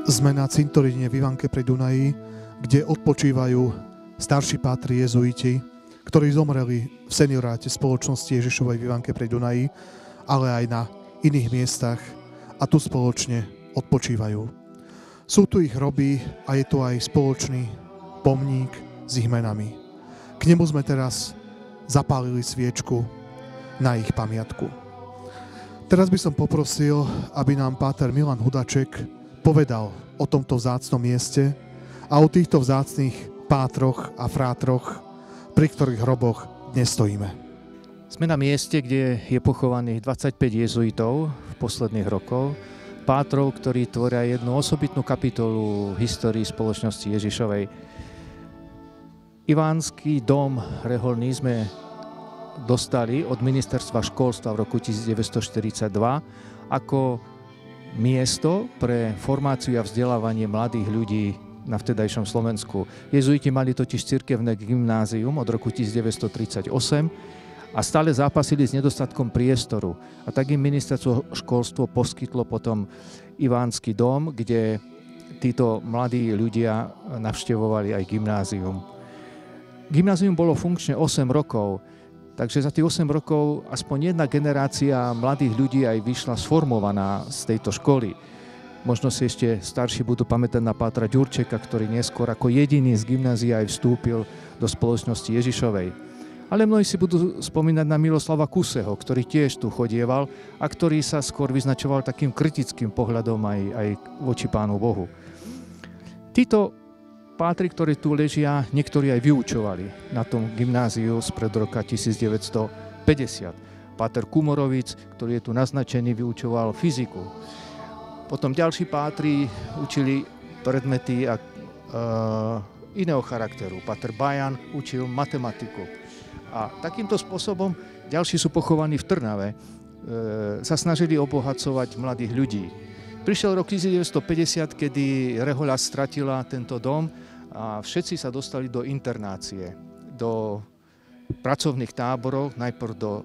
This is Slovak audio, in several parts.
Sme na cintoríne v Ivánke pri Dunaji, kde odpočívajú starší pátri jezuiti, ktorí zomreli v senioráte spoločnosti Ježišovej v Ivánke pri Dunaji, ale aj na iných miestach a tu spoločne odpočívajú. Sú tu ich hroby a je tu aj spoločný pomník s ich menami. K nemu sme teraz zapálili sviečku na ich pamiatku. Teraz by som poprosil, aby nám páter Milan Hudaček povedal o tomto vzácnom mieste a o týchto vzácnych pátroch a frátroch, pri ktorých hroboch dnes stojíme. Sme na mieste, kde je pochovaných 25 jezuitov v posledných rokoch, pátrov, ktorí tvoria jednu osobitnú kapitolu v histórii spoločnosti Ježišovej. Ivánsky dom reholný sme dostali od ministerstva školstva v roku 1942 ako miesto pre formáciu a vzdelávanie mladých ľudí na vtedajšom Slovensku. Jezuiti mali totiž cirkevné gymnázium od roku 1938 a stále zápasili s nedostatkom priestoru. A tak im ministerstvo školstvo poskytlo potom Ivánsky dom, kde títo mladí ľudia navštevovali aj gymnázium. Gymnázium bolo funkčné 8 rokov, takže za tých 8 rokov aspoň jedna generácia mladých ľudí aj vyšla sformovaná z tejto školy. Možno si ešte starší budú pamätať na pátra Ďurčeka, ktorý neskôr ako jediný z gymnázia aj vstúpil do spoločnosti Ježišovej. Ale mnohí si budú spomínať na Miloslava Kuseho, ktorý tiež tu chodieval a ktorý sa skôr vyznačoval takým kritickým pohľadom aj voči Pánu Bohu. Títo pátri, ktorí tu ležia, niektorí aj vyučovali na tom gymnáziu spred roka 1950. Páter Kumorovic, ktorý je tu naznačený, vyučoval fyziku. Potom ďalší pátri učili predmety iného charakteru. Páter Bajan učil matematiku. A takýmto spôsobom ďalší sú pochovaní v Trnave. Sa snažili obohacovať mladých ľudí. Prišiel rok 1950, kedy Rehoľa stratila tento dom a všetci sa dostali do internácie, do pracovných táborov, najprv do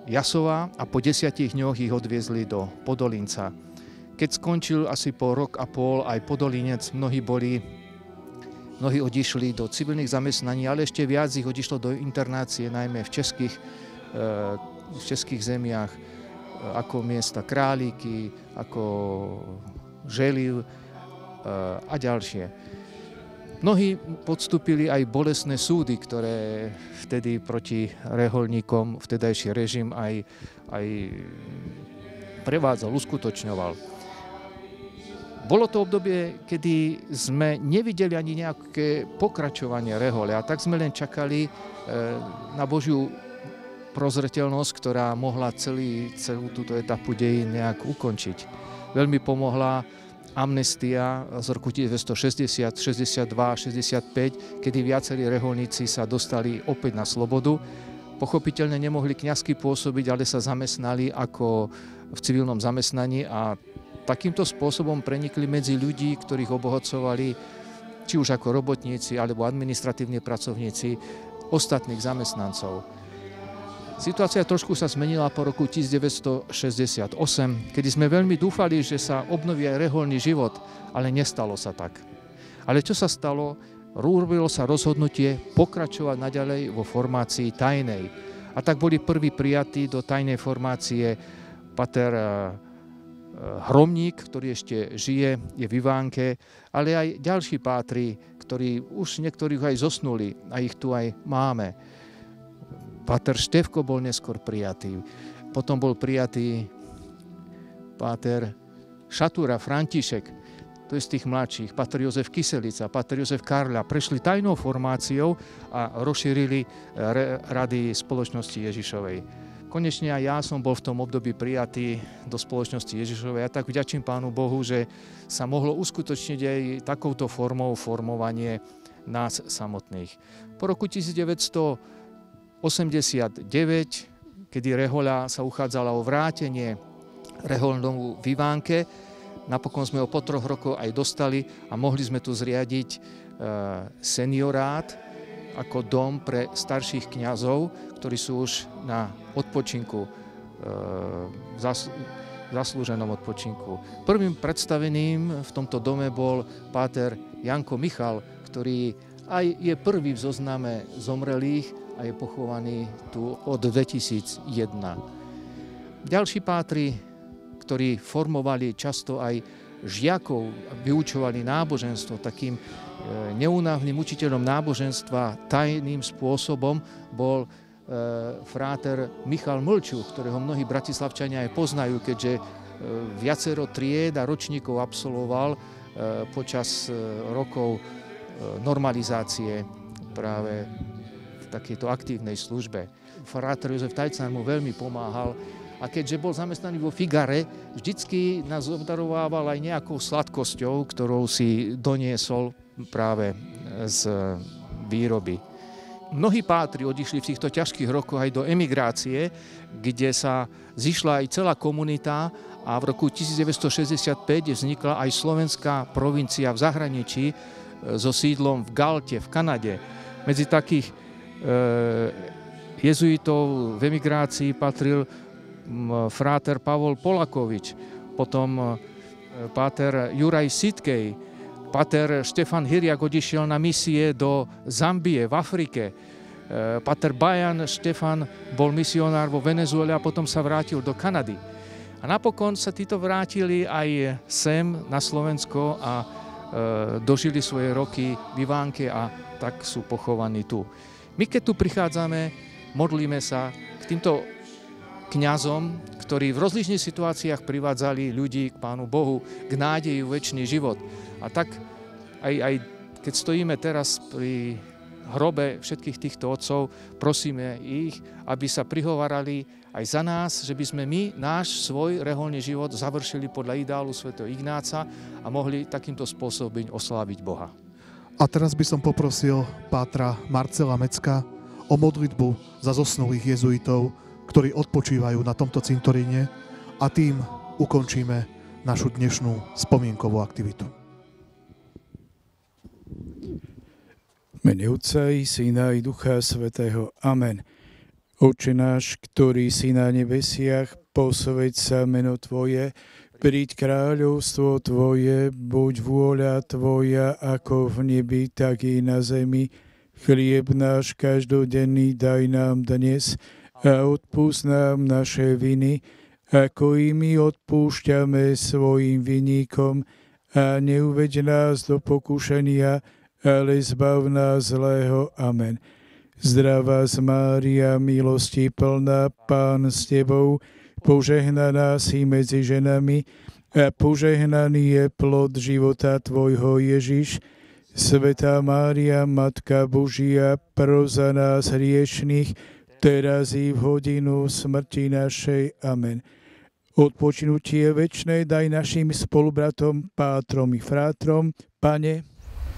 Jasova a po 10 dňoch ich odviezli do Podolinca. Keď skončil asi po rok a pol aj Podolinec, mnohí odišli do civilných zamestnaní, ale ešte viac ich odišlo do internácie, najmä v českých zemiach, ako miesta Králíky, ako Želiv a ďalšie. Mnohí podstúpili aj bolestné súdy, ktoré vtedy proti reholníkom vtedajší režim aj prevádzal, uskutočňoval. Bolo to obdobie, kedy sme nevideli ani nejaké pokračovanie rehole a tak sme len čakali na Božiu prozreteľnosť, ktorá mohla celú túto etapu dejín nejak ukončiť. Veľmi pomohla amnestia z roku 1960, 62, 65, kedy viacerí reholníci sa dostali opäť na slobodu. Pochopiteľne nemohli kňazsky pôsobiť, ale sa zamestnali ako v civilnom zamestnaní a takýmto spôsobom prenikli medzi ľudí, ktorých obohacovali či už ako robotníci alebo administratívni pracovníci ostatných zamestnancov. Situácia trošku sa zmenila po roku 1968, kedy sme veľmi dúfali, že sa obnoví aj reholný život, ale nestalo sa tak. Ale čo sa stalo? Urobilo sa rozhodnutie pokračovať naďalej vo formácii tajnej. A tak boli prví prijatí do tajnej formácie páter Hromník, ktorý ešte žije, je v Ivánke, ale aj ďalší pátri, ktorí už niektorých aj zosnuli a ich tu aj máme. Páter Števko bol neskôr prijatý. Potom bol prijatý páter Šatúra František, to je z tých mladších, páter Jozef Kyselica, páter Jozef Karľa. Prešli tajnou formáciou a rozšírili rady spoločnosti Ježišovej. Konečne aj ja som bol v tom období prijatý do spoločnosti Ježišovej. Ja tak vďačím Pánu Bohu, že sa mohlo uskutočniť aj takouto formou formovanie nás samotných. Po roku 1989, kedy rehoľa sa uchádzala o vrátenie reholnú v Ivánke, napokon sme ho po 3 rokoch aj dostali a mohli sme tu zriadiť seniorát ako dom pre starších kňazov, ktorí sú už na odpočinku zaslúženom odpočinku. Prvým predstaveným v tomto dome bol páter Janko Michal, ktorý aj je prvý v zozname zomrelých a je pochovaný tu od 2001. Ďalší pátri, ktorí formovali často aj žiakov, vyučovali náboženstvo, takým neúnavným učiteľom náboženstva tajným spôsobom bol fráter Michal Mlčuch, ktorého mnohí bratislavčania aj poznajú, keďže viacero tried a ročníkov absolvoval počas rokov normalizácie práve v takejto aktívnej službe. Fráter Jozef Tajcán mu veľmi pomáhal a keďže bol zamestnaný vo Figare, vždycky nás obdarovával aj nejakou sladkosťou, ktorou si doniesol práve z výroby. Mnohí pátri odišli v týchto ťažkých rokoch aj do emigrácie, kde sa zišla aj celá komunita a v roku 1965 vznikla aj slovenská provincia v zahraničí so sídlom v Galte v Kanade. Medzi takých jezuitov v emigrácii patril fráter Pavol Polakovič, potom páter Juraj Sitkej, páter Štefan Hiriak odišiel na misie do Zambie v Afrike, páter Bajan Štefan bol misionár vo Venezuele a potom sa vrátil do Kanady. A napokon sa títo vrátili aj sem na Slovensko a dožili svoje roky v Ivánke a tak sú pochovaní tu. My keď tu prichádzame, modlíme sa k týmto kňazom, ktorí v rozličných situáciách privádzali ľudí k Pánu Bohu, k nádeji večný život. A tak aj keď stojíme teraz pri hrobe všetkých týchto otcov, prosíme ich, aby sa prihovarali aj za nás, že by sme my náš svoj reholný život završili podľa ideálu svätého Ignáca a mohli takýmto spôsobom osláviť Boha. A teraz by som poprosil pátra Marcela Mecka o modlitbu za zosnulých jezuitov, ktorí odpočívajú na tomto cintoríne a tým ukončíme našu dnešnú spomienkovú aktivitu. Mene Otca i Syna i Ducha Svätého. Amen. Otče náš, ktorý si na nebesiach, posväť sa meno Tvoje, príď kráľovstvo Tvoje, buď vôľa Tvoja, ako v nebi, tak i na zemi. Chlieb náš každodenný daj nám dnes a odpúsť nám naše viny, ako i my odpúšťame svojim vinníkom, a neuveď nás do pokušenia, ale zbav nás zlého. Amen. Zdravá Mária, milosti plná, Pán s Tebou, požehnaná si medzi ženami a požehnaný je plod života Tvojho Ježiš. Svätá Mária, Matka Božia, pros za nás hriešnych, teraz i v hodinu smrti našej. Amen. Odpočinutie večné daj našim spolubratom, pátrom i frátrom, Pane,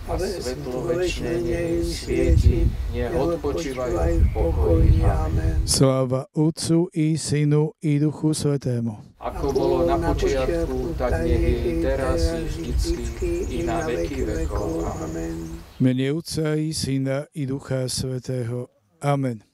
a svetlo večné nech svieti, nech odpočívajú v pokoji. Amen. Sláva Otcu i Synu i Duchu Svätému. Ako bolo na počiatku, tak nech je i teraz, i vždycky, i na veky vekov. Amen. Mene Otca i Syna i Ducha Svätého. Amen.